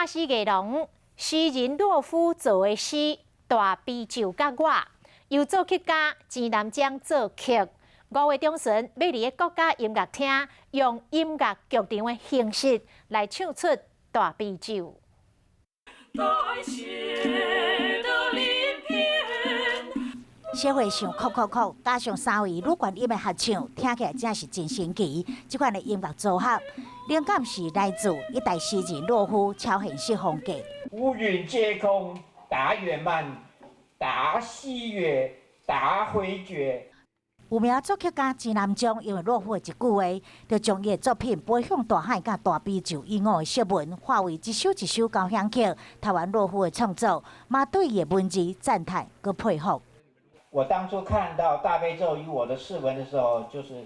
歌诗内容，诗人洛夫做的诗《大悲咒》甲我，由作曲家钱南江作曲。5月中旬要伫个国家音乐厅用音乐剧场的形式来唱出《大悲咒》。社会上酷，加上3位女高音的合唱，听起来真是真神奇。这款的音乐组合，灵感是来自一代诗人洛夫超现实风格。乌云接空，达远慢，达西月，达回绝。有名作曲家钱南江因为洛夫的一句话，就将伊的作品《飞向大海》甲《大悲咒》以外的诗文，化为一首交响曲。台湾洛夫的创作，嘛对伊的文字赞叹佮佩服。我当初看到《大悲咒与我的释文》的时候，就是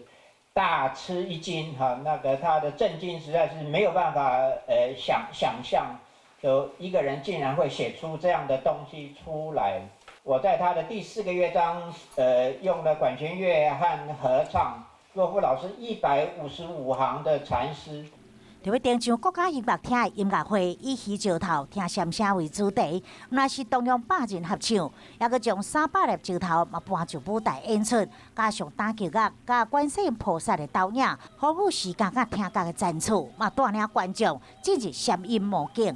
大吃一惊哈，那个他的震惊实在是没有办法想象，有一个人竟然会写出这样的东西出来。我在他的第4个乐章，用了管弦乐和合唱，洛夫老师155行的禅诗。就要登上国家音乐厅的音乐会，以鱼石头听声声为主题，那是动用100人合唱，也佮将300粒石头嘛搬上舞台演出，加上打击乐、甲观世音菩萨的导引，丰富时间甲听觉的赞助，嘛带领观众进入声音魔境。